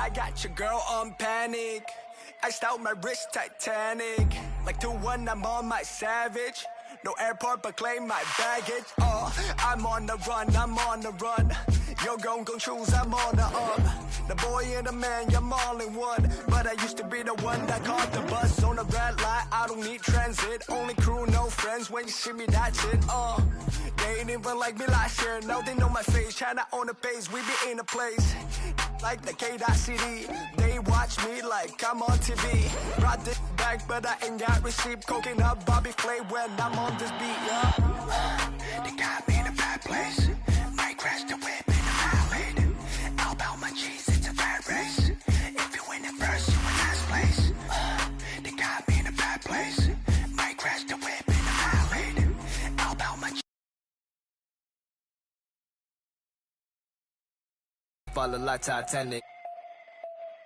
I got your girl on panic. Iced out my wrist, Titanic. Like 2-1, I'm on my savage. No airport, but claim my baggage. I'm on the run, I'm on the run. You're gon' choose, I'm on the up. The boy and the man, you're all in one. But I used to be the one that caught the bus on the red light. I don't need transit, only crew, no friends. When you see me, that's it. They ain't even like me last year. Now they know my face, China on the base. We be in a place like the K.City. They watch me like I'm on TV. Brought this back, but I ain't got receipt. Coking up Bobby Flay when I'm on this beat, yeah. They got me in a bad place. Might crash the whip in a highway. All about my cheese, it's a bad race. If you win it first, you in last place. They got me in a bad place. Might crash the whip in a highway. All about my cheese. Follow like Titanic.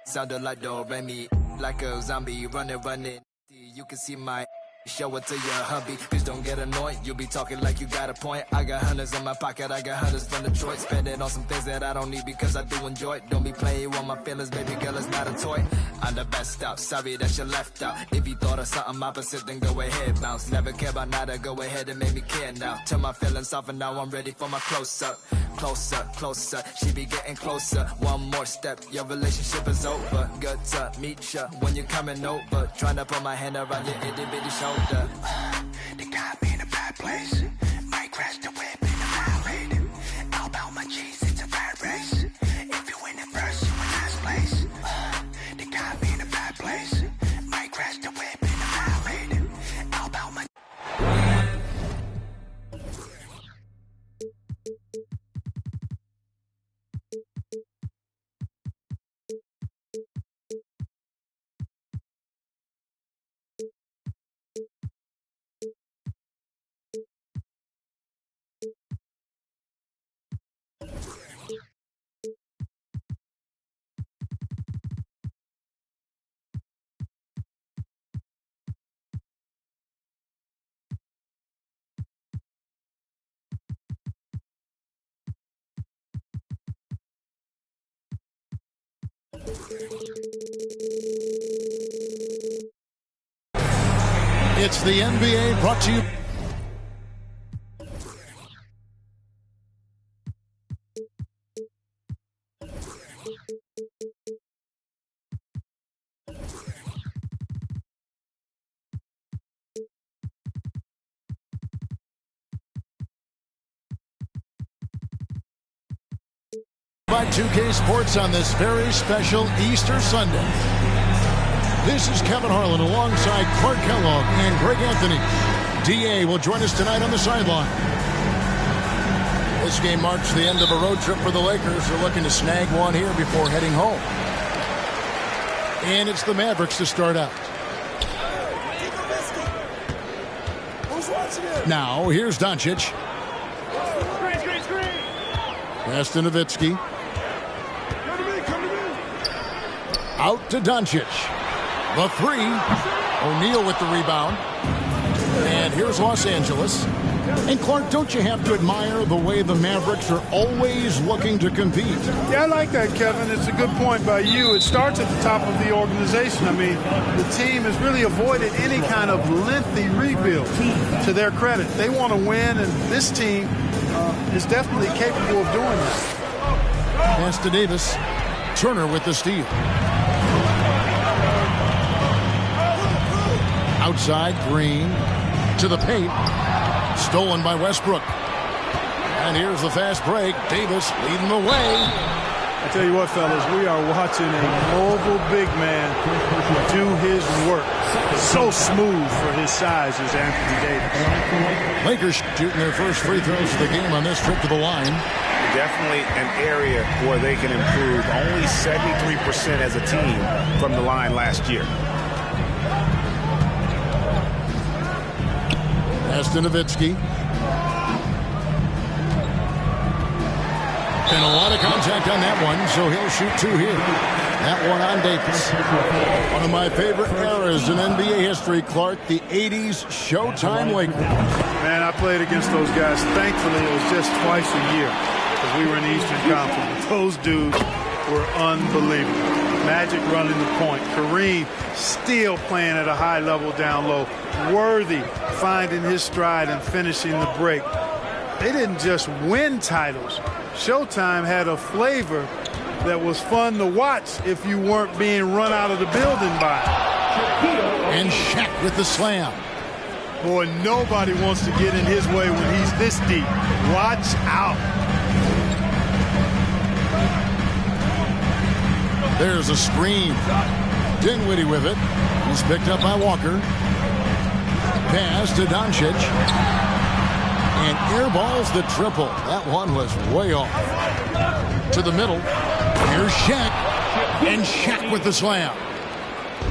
Sounded like Do-Re-Mi. Like a zombie running. You can see my show it to your hubby. Please don't get annoyed. You be talking like you got a point. I got hundreds in my pocket. I got hundreds from Detroit. Spend it on some things that I don't need because I do enjoy it. Don't be playing with my feelings, baby girl. It's not a toy. I'm the best out. Sorry that you left out. If you thought of something opposite, then go ahead, bounce. Never care about nada. Go ahead and make me care now. Turn my feelings off and now I'm ready for my close-up. Closer, she be getting closer. One more step, your relationship is over. Good to meet ya when you're coming over. Trying to put my hand around your itty bitty shoulder. They got me in a bad place. Might crash the whip in a highway. All about my cheese, it's a bad race. If you win it first, you in last place. They got me in a bad place. Might crash the whip in a highway. All about my. It's the NBA brought to you. By 2K Sports on this very special Easter Sunday. This is Kevin Harlan alongside Clark Kellogg and Greg Anthony. D.A. will join us tonight on the sideline. This game marks the end of a road trip for the Lakers. They're looking to snag one here before heading home. And it's the Mavericks to start out. Now, here's Doncic. Pass to Nowitzki. Out to Doncic. The three. O'Neal with the rebound. And here's Los Angeles. And Clark, don't you have to admire the way the Mavericks are always looking to compete? Yeah, I like that, Kevin. It's a good point by you. It starts at the top of the organization. I mean, the team has really avoided any kind of lengthy rebuild. To their credit, they want to win, and this team is definitely capable of doing that. Pass to Davis. Turner with the steal. Outside, Green to the paint. Stolen by Westbrook. And here's the fast break. Davis leading the way. I tell you what, fellas, we are watching a mobile big man do his work. So smooth for his size is Anthony Davis. Lakers shooting their first free throws of the game on this trip to the line. Definitely an area where they can improve. Only 73% as a team from the line last year. Pass to Nowitzki. And a lot of contact on that one, so he'll shoot two here. That one on Davis. One of my favorite eras in NBA history, Clark, the 80s Showtime Lakers. Man, I played against those guys. Thankfully, it was just twice a year because we were in the Eastern Conference. Those dudes were unbelievable. Magic running the point. Kareem still playing at a high level down low. Worthy finding his stride and finishing the break. They didn't just win titles. Showtime had a flavor that was fun to watch if you weren't being run out of the building by it. And Shaq with the slam. Boy, nobody wants to get in his way when he's this deep. Watch out. There's a screen. Dinwiddie with it. He's picked up by Walker. Pass to Doncic. And airballs the triple. That one was way off. To the middle. Here's Shaq. And Shaq with the slam.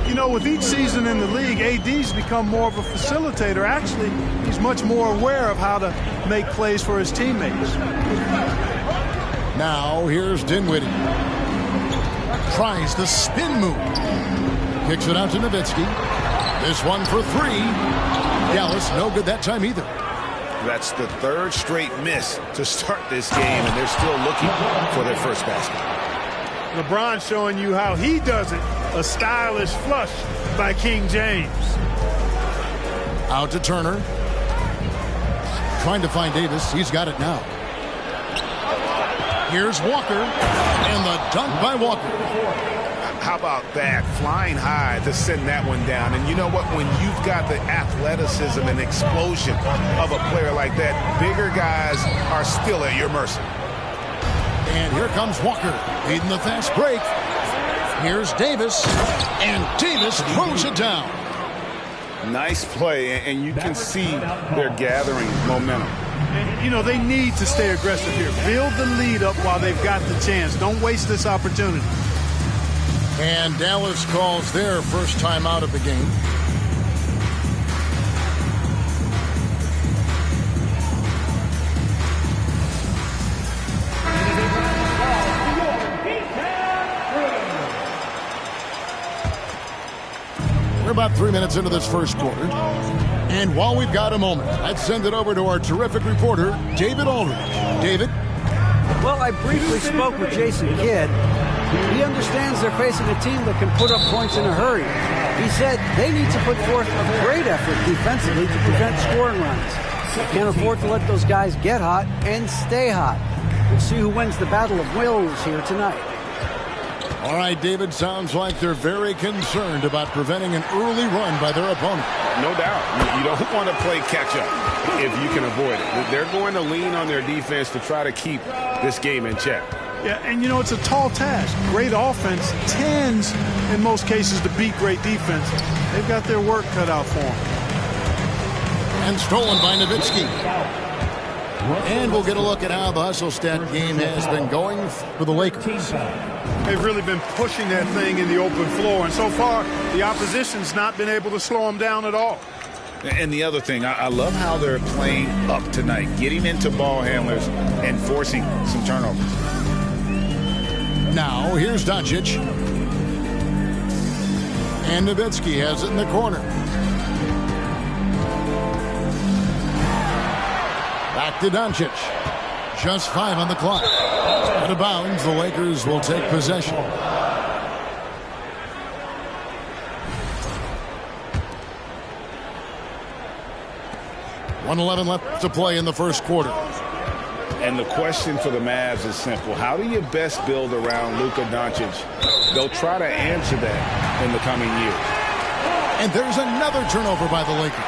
You know, with each season in the league, AD's become more of a facilitator. Actually, he's much more aware of how to make plays for his teammates. Now, here's Dinwiddie. Tries the spin move. Kicks it out to Nowitzki. This one for three. Dallas, no good that time either. That's the third straight miss to start this game, and they're still looking for their first basket. LeBron showing you how he does it. A stylish flush by King James. Out to Turner. Trying to find Davis. He's got it now. Here's Walker. And the dunk by Walker. How about that? Flying high to send that one down. And you know what? When you've got the athleticism and explosion of a player like that, bigger guys are still at your mercy. And here comes Walker, leading the fast break. Here's Davis, and Davis throws it down. Nice play, and you can see they're gathering momentum. And, you know, they need to stay aggressive here. Build the lead up while they've got the chance. Don't waste this opportunity. And Dallas calls their first time out of the game. We're about 3 minutes into this first quarter. And while we've got a moment, let's send it over to our terrific reporter, David Aldridge. David? Well, I briefly spoke with Jason Kidd. He understands they're facing a team that can put up points in a hurry. He said they need to put forth a great effort defensively to prevent scoring runs. They can't afford to let those guys get hot and stay hot. We'll see who wins the battle of wills here tonight. All right, David, sounds like they're very concerned about preventing an early run by their opponent. No doubt. You don't want to play catch-up if you can avoid it. They're going to lean on their defense to try to keep this game in check. Yeah, and you know, it's a tall task. Great offense tends, in most cases, to beat great defense. They've got their work cut out for them. And stolen by Nowitzki. And we'll get a look at how the hustle stat game has been going for the Lakers. They've really been pushing that thing in the open floor, and so far, the opposition's not been able to slow them down at all. And the other thing, I love how they're playing up tonight, getting into ball handlers and forcing some turnovers. Now, here's Doncic. And Nowitzki has it in the corner. Back to Doncic. Just 5 on the clock. Out of bounds, the Lakers will take possession. .111 left to play in the first quarter. And the question for the Mavs is simple. How do you best build around Luka Doncic? They'll try to answer that in the coming years. And there's another turnover by the Lakers.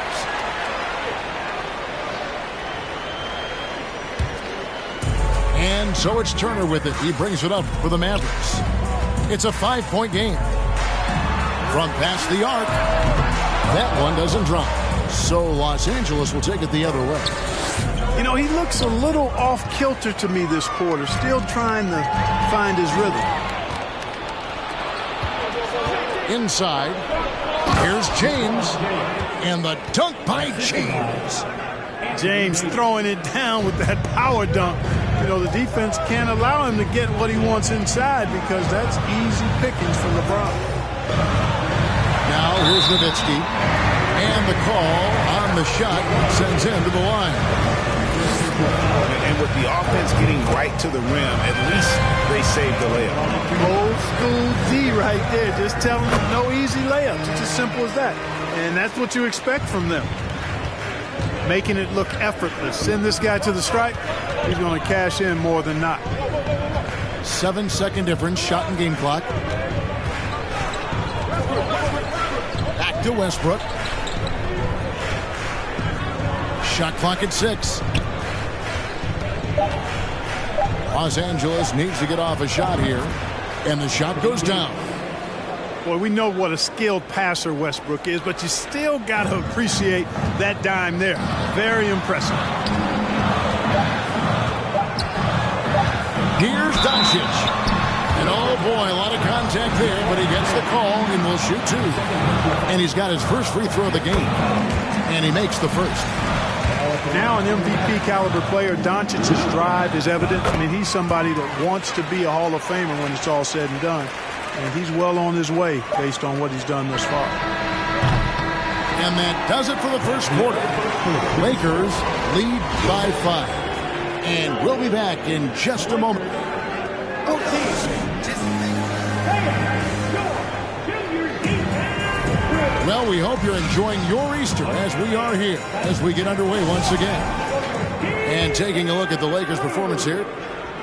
And so it's Turner with it. He brings it up for the Mavericks. It's a 5-point game. From past the arc. That one doesn't drop. So Los Angeles will take it the other way. You know, he looks a little off-kilter to me this quarter, still trying to find his rhythm. Inside, here's James, and the dunk by James. James throwing it down with that power dunk. You know, the defense can't allow him to get what he wants inside because that's easy pickings for LeBron. Now here's Nowitzki, and the call on the shot sends him to the line. And with the offense getting right to the rim, at least they saved the layup. Old school right there, just telling them no easy layups. It's as simple as that. And that's what you expect from them. Making it look effortless. Send this guy to the stripe, he's going to cash in more than not. 7-second difference, shot and game clock. Back to Westbrook. Shot clock at 6. Los Angeles needs to get off a shot here, and the shot goes down. Boy, we know what a skilled passer Westbrook is, but you still got to appreciate that dime there. Very impressive. Here's Doncic. And oh boy, a lot of contact there, but he gets the call and will shoot 2. And he's got his first free throw of the game. And he makes the first. Now an MVP caliber player, Doncic's drive is evident. I mean, he's somebody that wants to be a Hall of Famer when it's all said and done. And he's well on his way based on what he's done thus far. And that does it for the first quarter. Lakers lead by 5. And we'll be back in just a moment. Well, we hope you're enjoying your Easter as we are here as we get underway once again. And taking a look at the Lakers' performance here,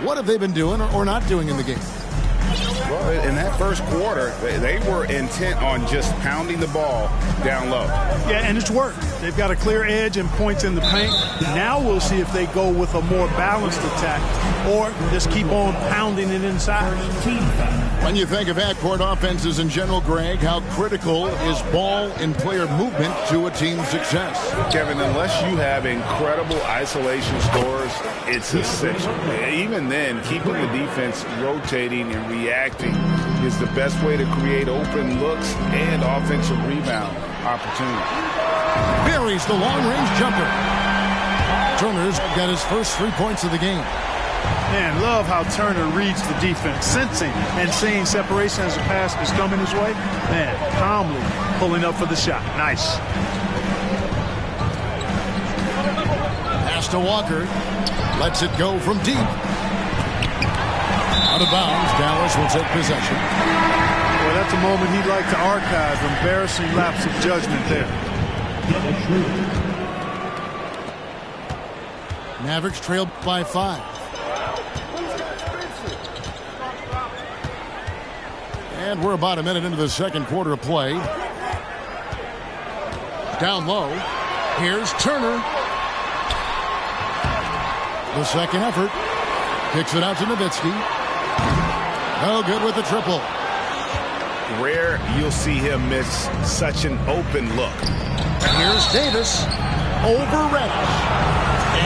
what have they been doing or not doing in the game? Well, in that first quarter, they were intent on just pounding the ball down low. Yeah, and it's worked. They've got a clear edge and points in the paint. Now we'll see if they go with a more balanced attack or just keep on pounding it inside. When you think of half-court offenses in general, Greg, how critical is ball and player movement to a team's success? Kevin, unless you have incredible isolation scores, it's essential. Even then, keeping the defense rotating and reacting is the best way to create open looks and offensive rebound opportunity. Buries the long-range jumper. Turner's got his first 3 points of the game. Man, love how Turner reads the defense, sensing and seeing separation as the pass is coming his way. Man, calmly pulling up for the shot. Nice. Pass to Walker. Lets it go from deep. Out of bounds. Dallas will take possession. Well, that's a moment he'd like to archive. Embarrassing lapse of judgment there. Mavericks trailed by 5. And we're about a minute into the second quarter of play. Down low. Here's Turner. The second effort. Kicks it out to Nowitzki. No good with the triple. Rare you'll see him miss such an open look. Here's Davis over Reddish.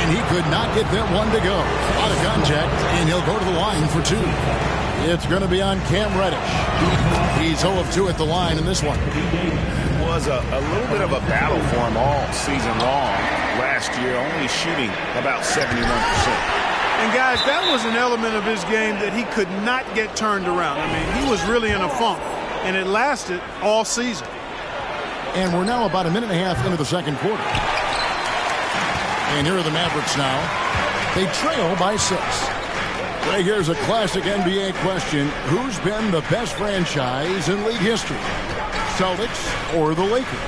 And he could not get that one to go. Out of contact, and he'll go to the line for 2. It's going to be on Cam Reddish. He's 0 of 2 at the line in this one. It was a little bit of a battle for him all season long. Last year, only shooting about 71%. And guys, that was an element of his game that he could not get turned around. I mean, he was really in a funk, and it lasted all season. And we're now about a minute and a half into the second quarter. And here are the Mavericks now. They trail by 6. Right, here's a classic NBA question. Who's been the best franchise in league history? Celtics or the Lakers?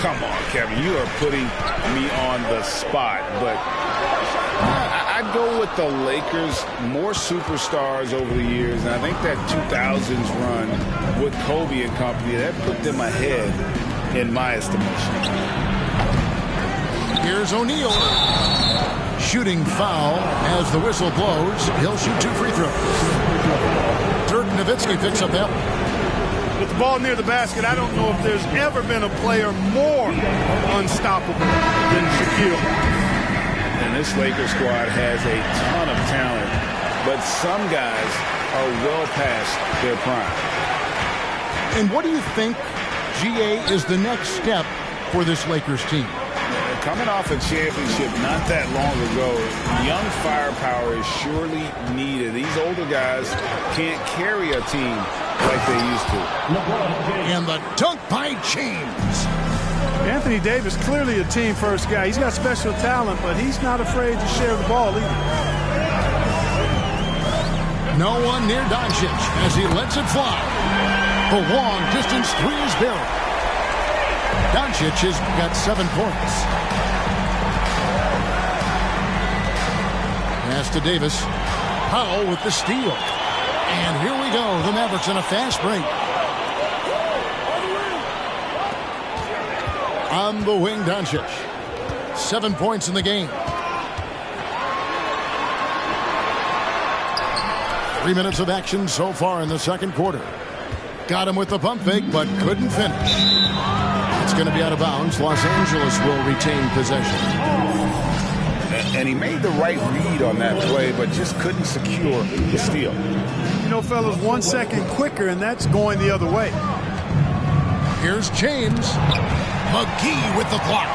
Come on, Kevin. You are putting me on the spot, but I'd go with the Lakers. More superstars over the years, and I think that 2000s run with Kobe and company, that put them ahead in my estimation. Here's O'Neal. Shooting foul as the whistle blows. He'll shoot 2 free throws. Dirk Nowitzki picks up that one. With the ball near the basket, I don't know if there's ever been a player more unstoppable than Shaquille. And this Lakers squad has a ton of talent, but some guys are well past their prime. And what do you think, GA, is the next step for this Lakers team? Coming off a championship not that long ago, young firepower is surely needed. These older guys can't carry a team like they used to. And the dunk by James. Anthony Davis, clearly a team-first guy. He's got special talent, but he's not afraid to share the ball either. No one near Doncic as he lets it fly. The long-distance three is buried. Doncic has got 7 points. Pass to Davis. Powell with the steal. And here we go. The Mavericks in a fast break. On the wing, Doncic. 7 points in the game. 3 minutes of action so far in the second quarter. Got him with the pump fake, but couldn't finish. It's going to be out of bounds. Los Angeles will retain possession. And he made the right read on that play, but just couldn't secure the steal. You know, fellas, 1 second quicker, and that's going the other way. Here's James. McGee with the block.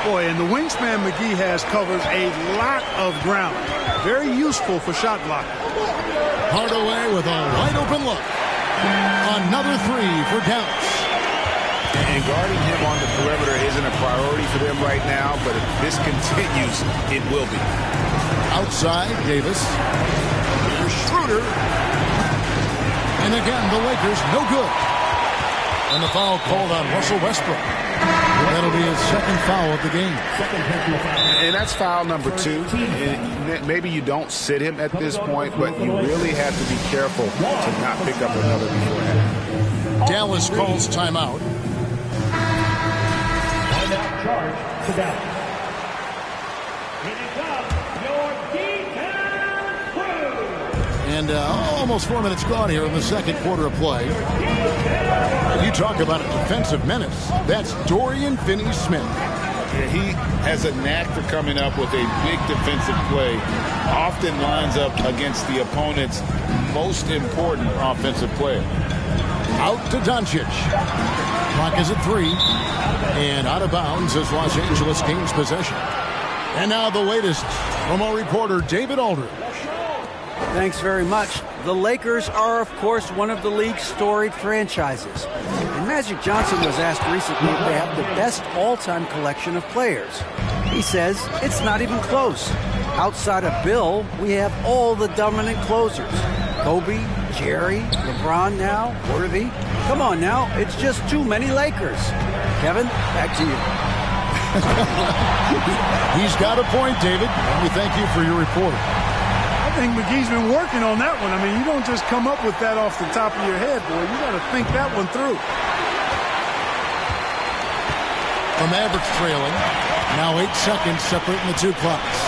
Boy, and the wingspan McGee has covers a lot of ground. Very useful for shot blocking. Hardaway with a wide-open look. Another three for Dallas. And guarding him on the perimeter isn't a priority for them right now, but if this continues, it will be. Outside, Davis. Here's Schroeder. And again, the Lakers no good. And the foul called on Russell Westbrook. That'll be his second foul of the game. And that's foul number 2. And maybe you don't sit him at this point, but you really have to be careful to not pick up another beforehand. Dallas calls timeout. Timeout charge to Dallas. Here comes your defense crew. And almost 4 minutes gone here in the second quarter of play. You talk about a defensive menace. That's Dorian Finney-Smith. He has a knack for coming up with a big defensive play. Often lines up against the opponent's most important offensive player. Out to Doncic. Clock is at 3. And out of bounds as Los Angeles gains possession. And now the latest from our reporter, David Aldridge. Thanks very much. The Lakers are, of course, one of the league's storied franchises. And Magic Johnson was asked recently if they have the best all-time collection of players. He says it's not even close. Outside of Bill, we have all the dominant closers. Kobe, Jerry, LeBron now, Worthy. Come on now, it's just too many Lakers. Kevin, back to you. He's got a point, David. And we thank you for your reporting. I think McGee's been working on that one. I mean, you don't just come up with that off the top of your head, boy. You got to think that one through. The Mavericks trailing. Now 8 seconds separating the two clocks.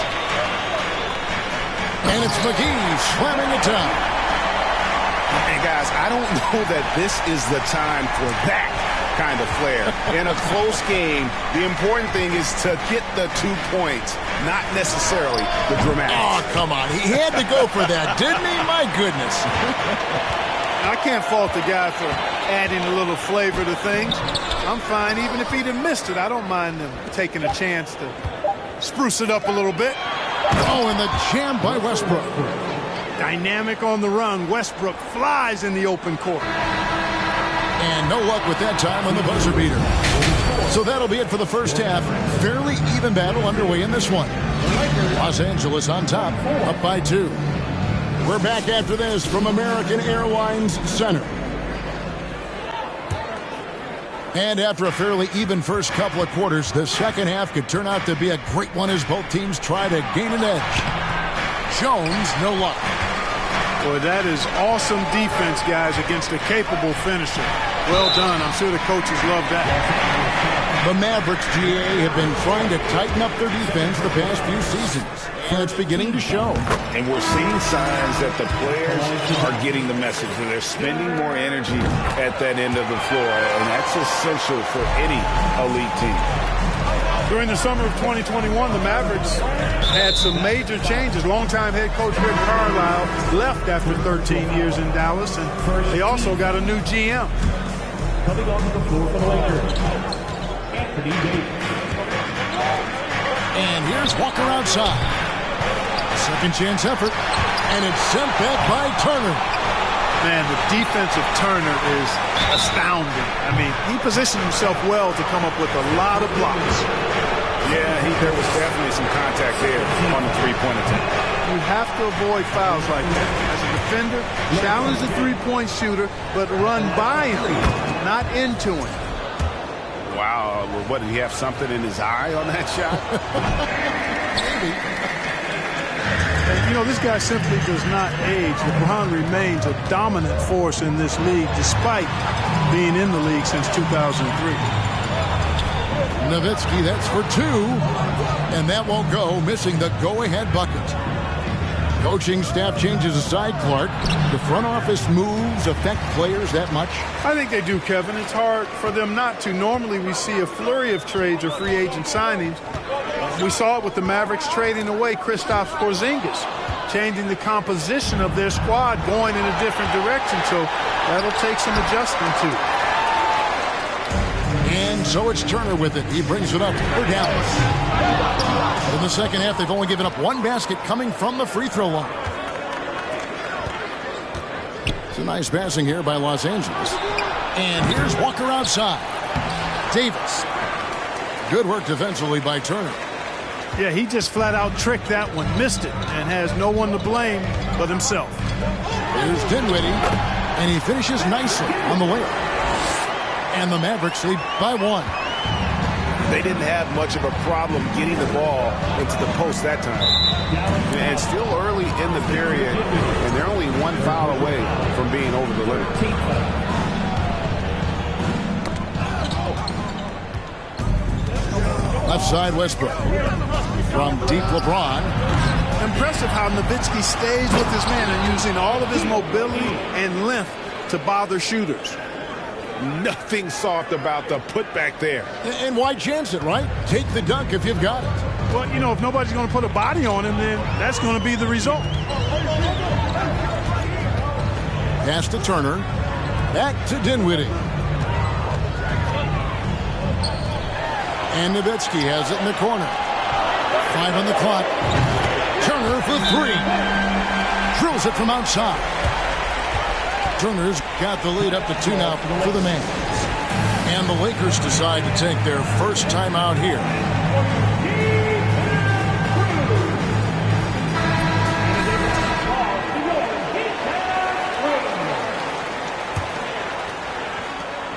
And it's McGee slamming it down. And guys, I don't know that this is the time for that kind of flair. In a close game, the important thing is to get the 2 points, not necessarily the dramatic. Oh, come on. He had to go for that, didn't he? My goodness. I can't fault the guy for adding a little flavor to things. I'm fine. Even if he'd have missed it, I don't mind him taking a chance to spruce it up a little bit. Oh, and the jam by Westbrook. Dynamic on the run. Westbrook flies in the open court. And no luck with that time on the buzzer beater. So that'll be it for the first half. Fairly even battle underway in this one. Los Angeles on top, up by 2. We're back after this from American Airlines Center. And after a fairly even first couple of quarters, the second half could turn out to be a great one as both teams try to gain an edge. Jones, no luck. Boy, that is awesome defense, guys, against a capable finisher. Well done. I'm sure the coaches love that. The Mavericks, GA, have been trying to tighten up their defense the past few seasons, and it's beginning to show. And we're seeing signs that the players are getting the message that they're spending more energy at that end of the floor, and that's essential for any elite team. During the summer of 2021, the Mavericks had some major changes. Longtime head coach Rick Carlisle left after 13 years in Dallas, and they also got a new GM. Coming onto the floor for the Lakers, Anthony Davis. And here's Walker outside. Second chance effort, and it's sent back by Turner. Man, the defensive Turner is astounding. I mean, he positioned himself well to come up with a lot of blocks. Yeah, there was definitely some contact there on the three-point attempt. You have to avoid fouls like that. As a defender, challenge the three-point shooter, but run by him, not into him. Wow, what, did he have something in his eye on that shot? Maybe. And, you know, this guy simply does not age. LeBron remains a dominant force in this league despite being in the league since 2003. Nowitzki, that's for two, and that won't go, missing the go-ahead bucket. Coaching staff changes aside, Clark. The front office moves affect players that much? I think they do, Kevin. It's hard for them not to. Normally we see a flurry of trades or free agent signings. We saw it with the Mavericks trading away Kristaps Porzingis, changing the composition of their squad, going in a different direction. So that'll take some adjustment too. And so it's Turner with it. He brings it up for Dallas. In the second half, they've only given up one basket coming from the free throw line. It's a nice passing here by Los Angeles. And here's Walker outside. Davis. Good work defensively by Turner. Yeah, he just flat out tricked that one, missed it, and has no one to blame but himself. Here's Dinwiddie, and he finishes nicely on the layup. And the Mavericks lead by one. They didn't have much of a problem getting the ball into the post that time. And still early in the period, and they're only one foul away from being over the limit. Left side, Westbrook. From deep, LeBron. Impressive how Nowitzki stays with his man and using all of his mobility and length to bother shooters. Nothing soft about the putback there. And why chance it, right? Take the dunk if you've got it. Well, you know, if nobody's going to put a body on him, then that's going to be the result. Pass to Turner. Back to Dinwiddie. And Nowitzki has it in the corner. 5 on the clock. Turner for three. Drills it from outside. Turner's got the lead up to 2 now for the Mavs. And the Lakers decide to take their first timeout here.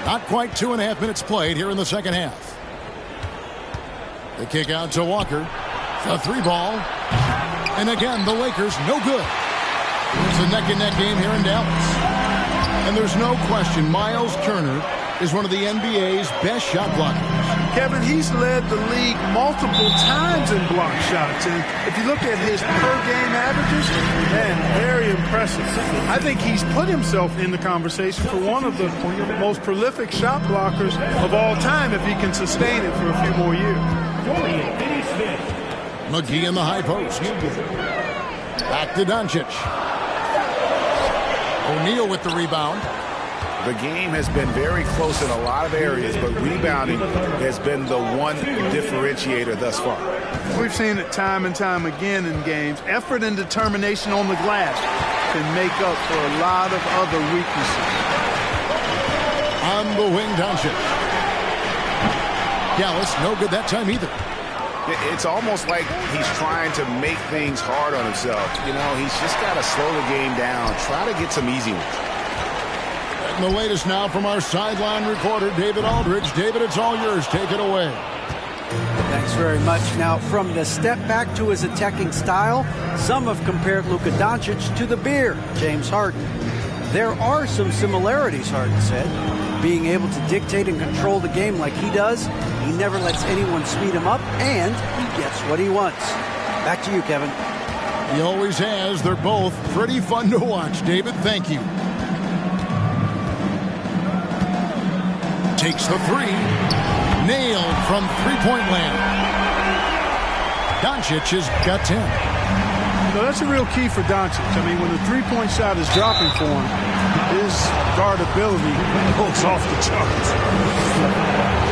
Not quite 2.5 minutes played here in the second half. The kick out to Walker. The three ball. And again, the Lakers no good. It's a neck-and-neck game here in Dallas. And there's no question Miles Turner is one of the NBA's best shot blockers. Kevin, he's led the league multiple times in block shots. And if you look at his per-game averages, man, very impressive. I think he's put himself in the conversation for one of the most prolific shot blockers of all time if he can sustain it for a few more years. McGee in the high post. Back to Doncic. O'Neal with the rebound. The game has been very close in a lot of areas, but rebounding has been the one differentiator thus far. We've seen it time and time again in games. Effort and determination on the glass can make up for a lot of other weaknesses. On the wing, Doncic. Dallas, no good that time either. It's almost like he's trying to make things hard on himself. You know, he's just got to slow the game down, try to get some easy ones. And the latest now from our sideline reporter, David Aldridge. David, it's all yours. Take it away. Thanks very much. Now, from the step back to his attacking style, some have compared Luka Doncic to the Bear, James Harden. There are some similarities, Harden said. Being able to dictate and control the game like he does, he never lets anyone speed him up, and he gets what he wants. Back to you, Kevin. He always has. They're both pretty fun to watch. David, thank you. Takes the three. Nailed from three-point land. Doncic has got 10. You know, that's a real key for Doncic. I mean, when the three-point shot is dropping for him, his guardability goes off the charts.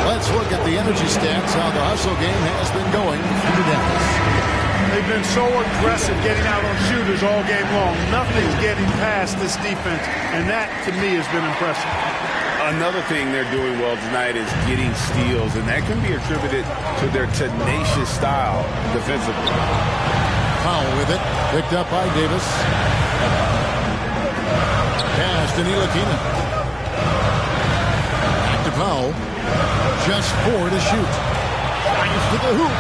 Let's look at the energy stats, how the hustle game has been going for Dallas. They've been so aggressive getting out on shooters all game long. Nothing's getting past this defense, and that, to me, has been impressive. Another thing they're doing well tonight is getting steals, and that can be attributed to their tenacious style defensively. Powell with it, picked up by Davis. Pass to Ntilikina. Back to Powell. Just 4 to shoot. Drives to the hoop.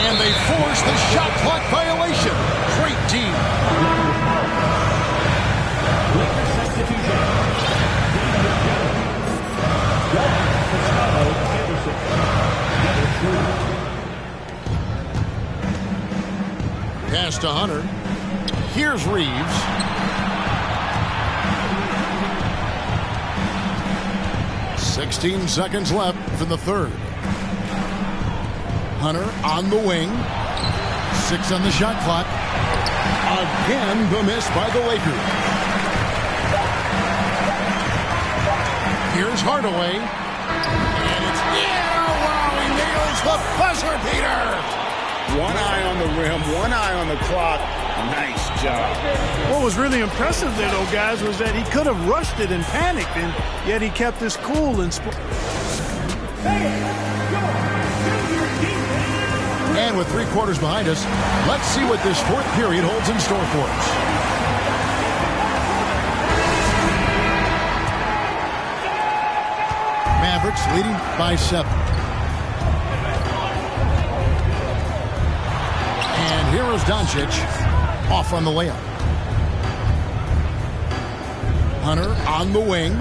And they force the shot clock violation. Great team. Pass to Hunter. Here's Reeves. "16 seconds left for the third. Hunter on the wing. 6 on the shot clock. Again, the miss by the Lakers. Here's Hardaway. And it's, wow, he nails the buzzer beater. One eye on the rim, one eye on the clock. Nice job. What was really impressive there, though, guys, was that he could have rushed it and panicked, and yet he kept his cool and And with 3 quarters behind us, let's see what this fourth period holds in store for us. Mavericks leading by 7. And here is Doncic off on the layup. Hunter on the wing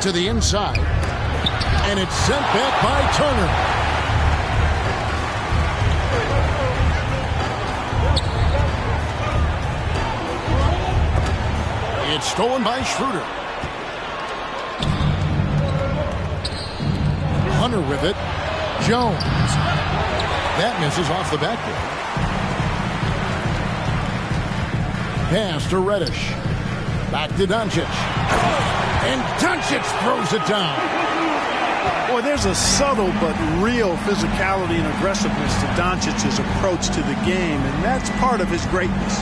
to the inside. And it's sent back by Turner. It's stolen by Schroeder. Hunter with it. Jones. That misses off the backboard. Pass to Reddish. Back to Doncic. And Doncic throws it down. Boy, there's a subtle but real physicality and aggressiveness to Doncic's approach to the game, and that's part of his greatness.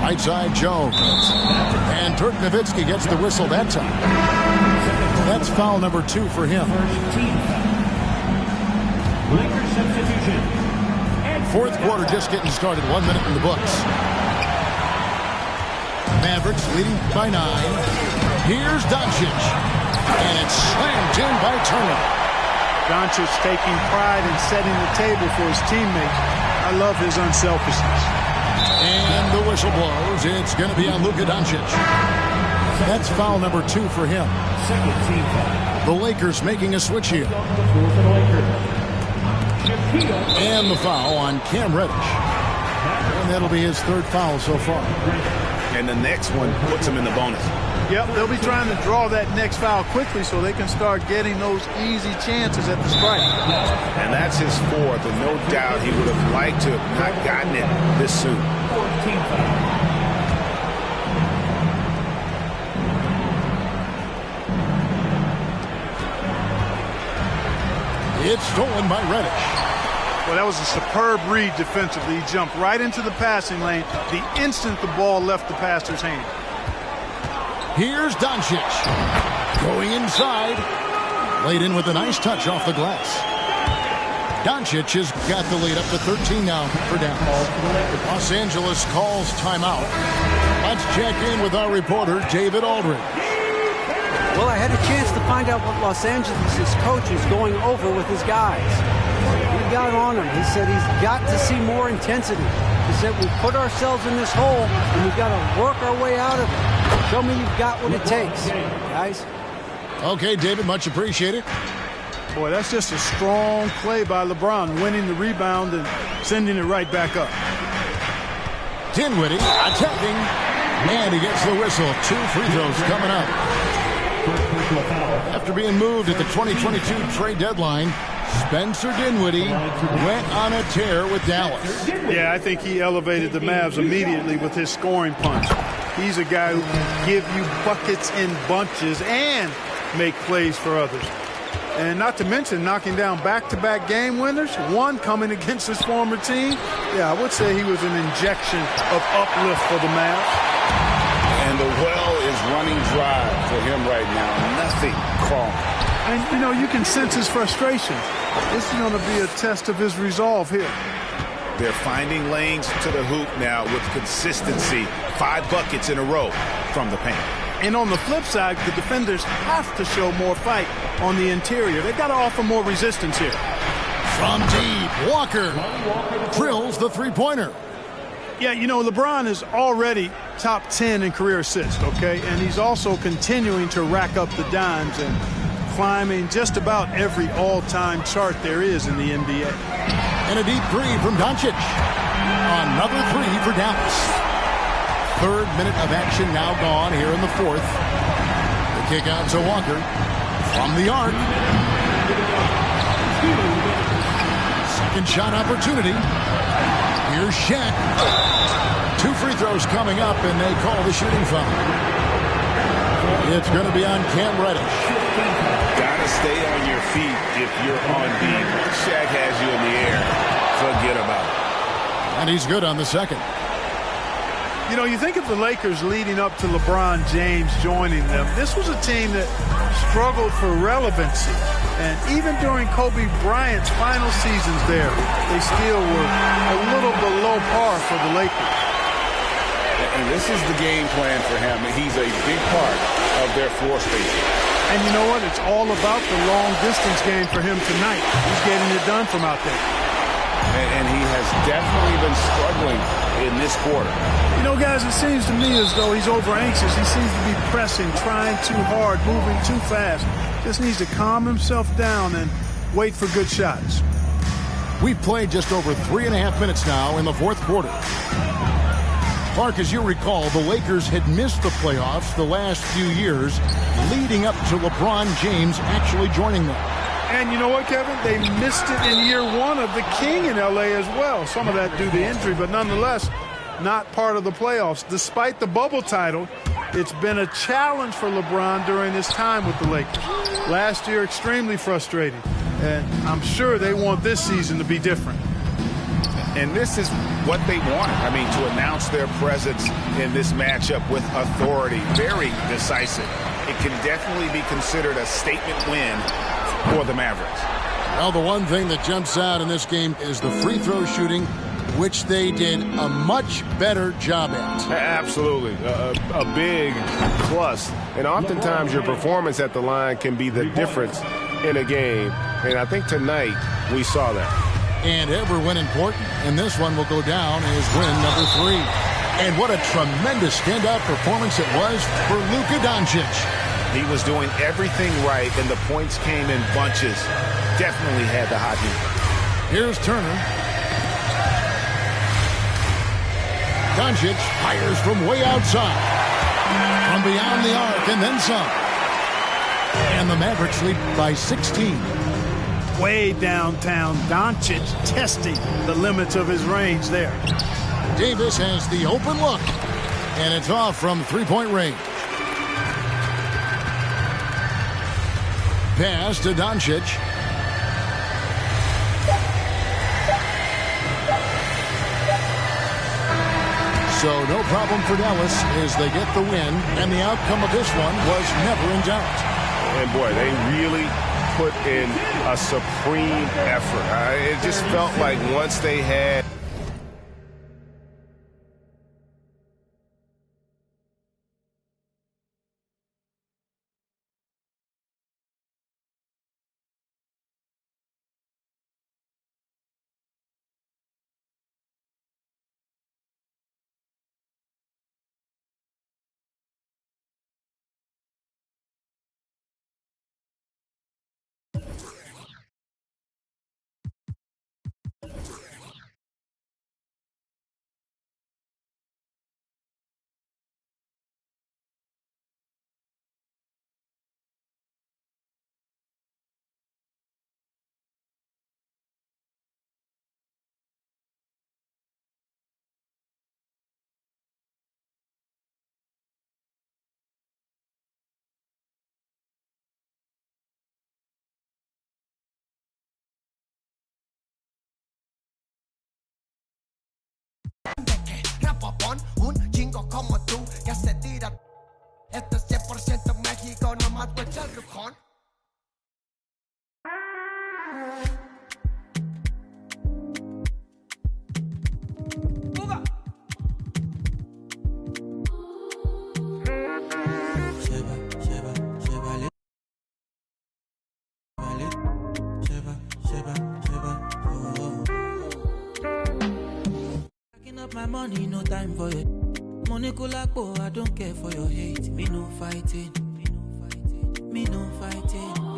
Right side Jones. And Dirk Nowitzki gets the whistle that time. That's foul number 2 for him. Lakers substitution. Fourth quarter just getting started. 1 minute in the books. Mavericks leading by 9. Here's Doncic. And it's slammed in by Turner. Doncic taking pride in setting the table for his teammates. I love his unselfishness. And the whistle blows. It's going to be on Luka Doncic. That's foul number 2 for him. Second team foul. The Lakers making a switch here. And the foul on Cam Reddish. And that'll be his 3rd foul so far. And the next one puts him in the bonus. Yep, they'll be trying to draw that next foul quickly so they can start getting those easy chances at the strike. And that's his 4th, and no doubt he would have liked to have not gotten it this soon. Team foul. It's stolen by Reddish. Well, that was a superb read defensively. He jumped right into the passing lane the instant the ball left the passer's hand. Here's Doncic. Going inside. Laid in with a nice touch off the glass. Doncic has got the lead up to 13 now for Dallas. Los Angeles calls timeout. Let's check in with our reporter, David Aldridge. Well, I had a chance to find out what Los Angeles' coach is going over with his guys. He got on him. He said he's got to see more intensity. He said we put ourselves in this hole and we've got to work our way out of it. Show me you've got what it takes, guys. Okay, David, much appreciated. Boy, that's just a strong play by LeBron, winning the rebound and sending it right back up. Dinwiddie attacking, and he gets the whistle. 2 free throws coming up. After being moved at the 2022 trade deadline, Spencer Dinwiddie went on a tear with Dallas. Yeah, I think he elevated the Mavs immediately with his scoring punch. He's a guy who can give you buckets in bunches and make plays for others. And not to mention knocking down back-to-back game winners, one coming against his former team. Yeah, I would say he was an injection of uplift for the Mavs. And the running drive for him right now. Nothing crawling. And, you know, you can sense his frustration. This is going to be a test of his resolve here. They're finding lanes to the hoop now with consistency. 5 buckets in a row from the paint. And on the flip side, the defenders have to show more fight on the interior. They've got to offer more resistance here. From deep, Walker drills the three-pointer. Yeah, you know, LeBron is already top 10 in career assists, okay? And he's also continuing to rack up the dimes and climbing just about every all-time chart there is in the NBA. And a deep three from Doncic. Another three for Dallas. 3rd minute of action now gone here in the 4th. The kick out to Walker from the arc. Second shot opportunity. Here's Shaq. 2 free throws coming up, and they call the shooting foul. It's going to be on Cam Reddish. Gotta stay on your feet if you're on D. Shaq has you in the air. Forget about it. And he's good on the second. You know, you think of the Lakers leading up to LeBron James joining them. This was a team that struggled for relevancy. And even during Kobe Bryant's final seasons there, they still were a little below par for the Lakers. And this is the game plan for him. He's a big part of their floor spacing. And you know what? It's all about the long distance game for him tonight. He's getting it done from out there. And he has definitely been struggling in this quarter. You know, guys, it seems to me as though he's over anxious. He seems to be pressing, trying too hard, moving too fast. Just needs to calm himself down and wait for good shots. We've played just over 3.5 minutes now in the 4th quarter. Mark, as you recall, the Lakers had missed the playoffs the last few years leading up to LeBron James actually joining them. And you know what, Kevin? They missed it in year 1 of the King in L.A. as well. Some of that due to injury, but nonetheless, not part of the playoffs. Despite the bubble title, it's been a challenge for LeBron during his time with the Lakers. Last year, extremely frustrating. And I'm sure they want this season to be different. And this is what they wanted. I mean, to announce their presence in this matchup with authority, very decisive. It can definitely be considered a statement win for the Mavericks. Well, the one thing that jumps out in this game is the free throw shooting, which they did a much better job at. Absolutely. A big plus. And oftentimes your performance at the line can be the difference in a game. And I think tonight we saw that. And every win important. And this one will go down as win number 3. And what a tremendous standout performance it was for Luka Doncic. He was doing everything right, and the points came in bunches. Definitely had the hot heat. Here's Turner. Doncic fires from way outside. From beyond the arc and then some. And the Mavericks lead by 16. Way downtown, Doncic testing the limits of his range there. Davis has the open look. And it's off from three-point range. Pass to Doncic. So no problem for Dallas as they get the win, and the outcome of this one was never in doubt. And boy, they really put in a supreme effort. It just felt like once they had Esto es 100% México, no mato el charrujón. My money, no time for it. Money kulakbo, I don't care for your hate. Me no fighting, me no fighting, me no fighting.